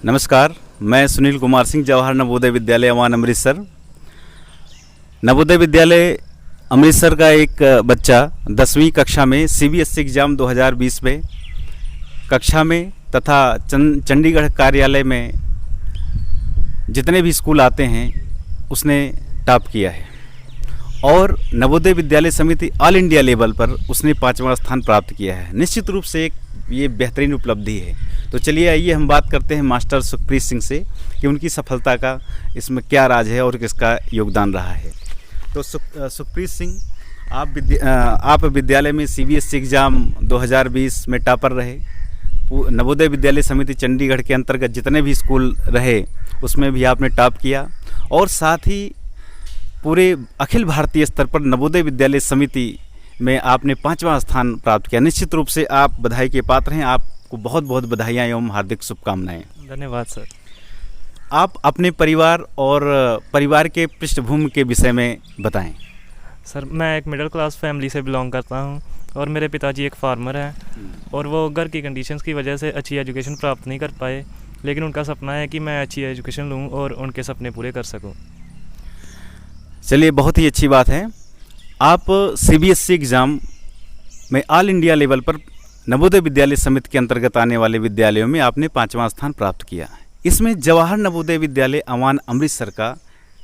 नमस्कार, मैं सुनील कुमार सिंह, जवाहर नवोदय विद्यालय अवान अमृतसर। नवोदय विद्यालय अमृतसर का एक बच्चा 10वीं कक्षा में CBSE एग्ज़ाम 2020 में कक्षा में तथा चंडीगढ़ कार्यालय में जितने भी स्कूल आते हैं उसने टॉप किया है और नवोदय विद्यालय समिति ऑल इंडिया लेवल पर उसने 5वां स्थान प्राप्त किया है। निश्चित रूप से ये बेहतरीन उपलब्धि है। तो चलिए आइए हम बात करते हैं मास्टर सुखप्रीत सिंह से कि उनकी सफलता का इसमें क्या राज है और किसका योगदान रहा है। तो सुखप्रीत सिंह, आप विद्यालय में CBSE एग्ज़ाम 2020 में टॉपर रहे। नवोदय विद्यालय समिति चंडीगढ़ के अंतर्गत जितने भी स्कूल रहे उसमें भी आपने टॉप किया और साथ ही पूरे अखिल भारतीय स्तर पर नवोदय विद्यालय समिति में आपने 5वां स्थान प्राप्त किया। निश्चित रूप से आप बधाई के पात्र हैं। आपको बहुत बहुत बधाइयाँ एवं हार्दिक शुभकामनाएं। धन्यवाद सर। आप अपने परिवार और परिवार के पृष्ठभूमि के विषय में बताएं। सर, मैं एक मिडिल क्लास फैमिली से बिलोंग करता हूं और मेरे पिताजी एक फार्मर हैं और वो घर की कंडीशंस की वजह से अच्छी एजुकेशन प्राप्त नहीं कर पाए, लेकिन उनका सपना है कि मैं अच्छी एजुकेशन लूं और उनके सपने पूरे कर सकूं। चलिए, बहुत ही अच्छी बात है। आप CBSE एग्ज़ाम में ऑल इंडिया लेवल पर नवोदय विद्यालय समिति के अंतर्गत आने वाले विद्यालयों में आपने 5वां स्थान प्राप्त किया। इसमें जवाहर नवोदय विद्यालय अवान अमृतसर का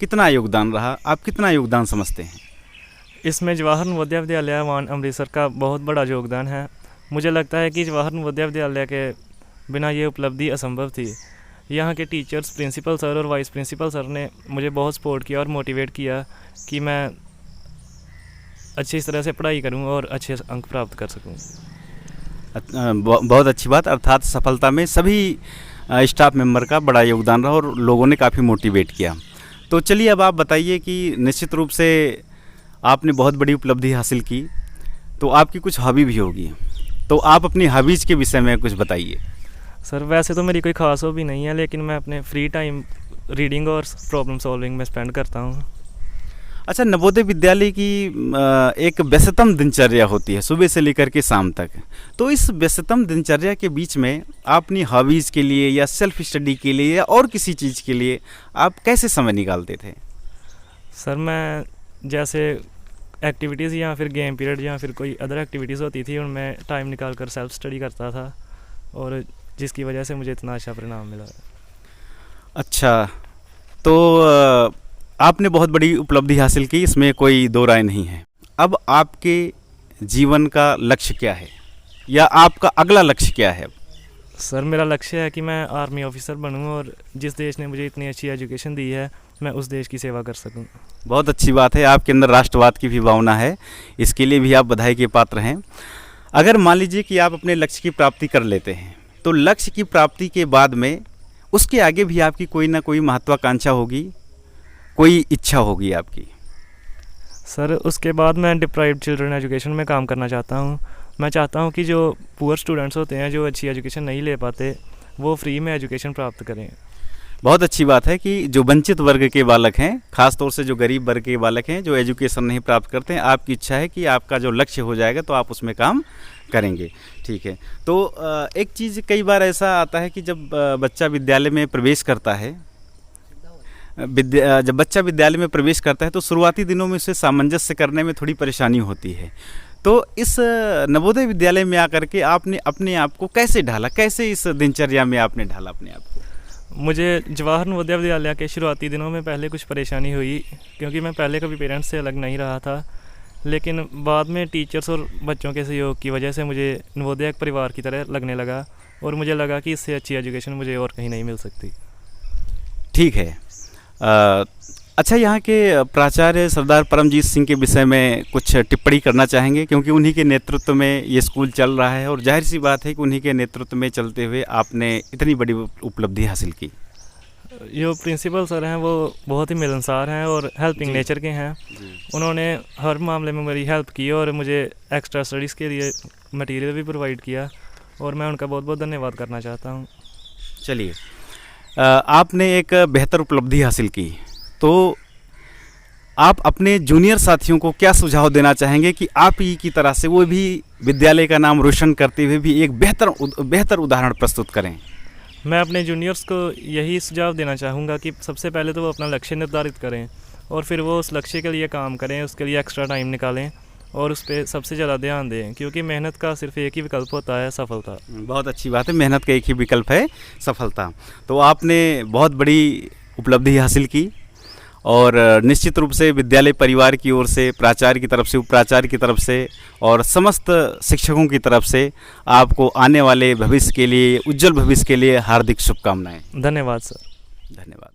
कितना योगदान रहा? आप कितना योगदान समझते हैं? इसमें जवाहर नवोदय विद्यालय अवान अमृतसर का बहुत बड़ा योगदान है। मुझे लगता है कि जवाहर नवोदय विद्यालय के बिना ये उपलब्धि असंभव थी। यहाँ के टीचर्स, प्रिंसिपल सर और वाइस प्रिंसिपल सर ने मुझे बहुत सपोर्ट किया और मोटिवेट किया कि मैं अच्छी तरह से पढ़ाई करूँ और अच्छे अंक प्राप्त कर सकूँ। बहुत अच्छी बात। अर्थात सफलता में सभी स्टाफ मेंबर का बड़ा योगदान रहा और लोगों ने काफ़ी मोटिवेट किया। तो चलिए, अब आप बताइए कि निश्चित रूप से आपने बहुत बड़ी उपलब्धि हासिल की, तो आपकी कुछ हॉबी भी होगी, तो आप अपनी हॉबीज़ के विषय में कुछ बताइए। सर, वैसे तो मेरी कोई ख़ास हॉबी नहीं है, लेकिन मैं अपने फ्री टाइम रीडिंग और प्रॉब्लम सॉल्विंग में स्पेंड करता हूँ। अच्छा, नवोदय विद्यालय की एक व्यस्ततम दिनचर्या होती है सुबह से लेकर के शाम तक। तो इस व्यस्ततम दिनचर्या के बीच में आप अपनी हॉबीज़ के लिए या सेल्फ स्टडी के लिए या और किसी चीज़ के लिए आप कैसे समय निकालते थे? सर, मैं जैसे एक्टिविटीज़ या फिर गेम पीरियड या फिर कोई अदर एक्टिविटीज़ होती थी उनमें टाइम निकाल कर सेल्फ स्टडी करता था और जिसकी वजह से मुझे इतना अच्छा परिणाम मिला। अच्छा, तो आपने बहुत बड़ी उपलब्धि हासिल की, इसमें कोई दो राय नहीं है। अब आपके जीवन का लक्ष्य क्या है या आपका अगला लक्ष्य क्या है? सर, मेरा लक्ष्य है कि मैं आर्मी ऑफिसर बनूं और जिस देश ने मुझे इतनी अच्छी एजुकेशन दी है मैं उस देश की सेवा कर सकूं। बहुत अच्छी बात है। आपके अंदर राष्ट्रवाद की भी भावना है, इसके लिए भी आप बधाई के पात्र हैं। अगर मान लीजिए कि आप अपने लक्ष्य की प्राप्ति कर लेते हैं, तो लक्ष्य की प्राप्ति के बाद में उसके आगे भी आपकी कोई ना कोई महत्वाकांक्षा होगी, कोई इच्छा होगी आपकी। सर, उसके बाद मैं डिप्राइव्ड चिल्ड्रन एजुकेशन में काम करना चाहता हूँ। मैं चाहता हूँ कि जो पुअर स्टूडेंट्स होते हैं, जो अच्छी एजुकेशन नहीं ले पाते, वो फ्री में एजुकेशन प्राप्त करें। बहुत अच्छी बात है कि जो वंचित वर्ग के बालक हैं, ख़ास तौर से जो गरीब वर्ग के बालक हैं, जो एजुकेशन नहीं प्राप्त करते हैं, आपकी इच्छा है कि आपका जो लक्ष्य हो जाएगा तो आप उसमें काम करेंगे। ठीक है। तो एक चीज़ कई बार ऐसा आता है कि जब बच्चा विद्यालय में प्रवेश करता है, जब बच्चा विद्यालय में प्रवेश करता है तो शुरुआती दिनों में उसे सामंजस्य करने में थोड़ी परेशानी होती है। तो इस नवोदय विद्यालय में आकर के आपने अपने आप को कैसे ढाला, कैसे इस दिनचर्या में आपने ढाला अपने आप को? मुझे जवाहर नवोदय विद्यालय के शुरुआती दिनों में पहले कुछ परेशानी हुई, क्योंकि मैं पहले कभी पेरेंट्स से अलग नहीं रहा था, लेकिन बाद में टीचर्स और बच्चों के सहयोग की वजह से मुझे नवोदय एक परिवार की तरह लगने लगा और मुझे लगा कि इससे अच्छी एजुकेशन मुझे और कहीं नहीं मिल सकती। ठीक है। अच्छा, यहाँ के प्राचार्य सरदार परमजीत सिंह के विषय में कुछ टिप्पणी करना चाहेंगे, क्योंकि उन्हीं के नेतृत्व में ये स्कूल चल रहा है और जाहिर सी बात है कि उन्हीं के नेतृत्व में चलते हुए आपने इतनी बड़ी उपलब्धि हासिल की। जो प्रिंसिपल सर हैं वो बहुत ही मिलनसार हैं और हेल्पिंग नेचर के हैं। उन्होंने हर मामले में मेरी हेल्प की और मुझे एक्स्ट्रा स्टडीज़ के लिए मटेरियल भी प्रोवाइड किया और मैं उनका बहुत बहुत धन्यवाद करना चाहता हूँ। चलिए, आपने एक बेहतर उपलब्धि हासिल की, तो आप अपने जूनियर साथियों को क्या सुझाव देना चाहेंगे कि आप ही की तरह से वो भी विद्यालय का नाम रोशन करते हुए भी एक बेहतर उदाहरण प्रस्तुत करें? मैं अपने जूनियर्स को यही सुझाव देना चाहूँगा कि सबसे पहले तो वो अपना लक्ष्य निर्धारित करें और फिर वो उस लक्ष्य के लिए काम करें, उसके लिए एक्स्ट्रा टाइम निकालें और उस पे सबसे ज़्यादा ध्यान दें, क्योंकि मेहनत का सिर्फ एक ही विकल्प होता है, सफलता। बहुत अच्छी बात है, मेहनत का एक ही विकल्प है, सफलता। तो आपने बहुत बड़ी उपलब्धि हासिल की और निश्चित रूप से विद्यालय परिवार की ओर से, प्राचार्य की तरफ से, उप प्राचार्य की तरफ से और समस्त शिक्षकों की तरफ से आपको आने वाले भविष्य के लिए, उज्जवल भविष्य के लिए हार्दिक शुभकामनाएं। धन्यवाद सर। धन्यवाद।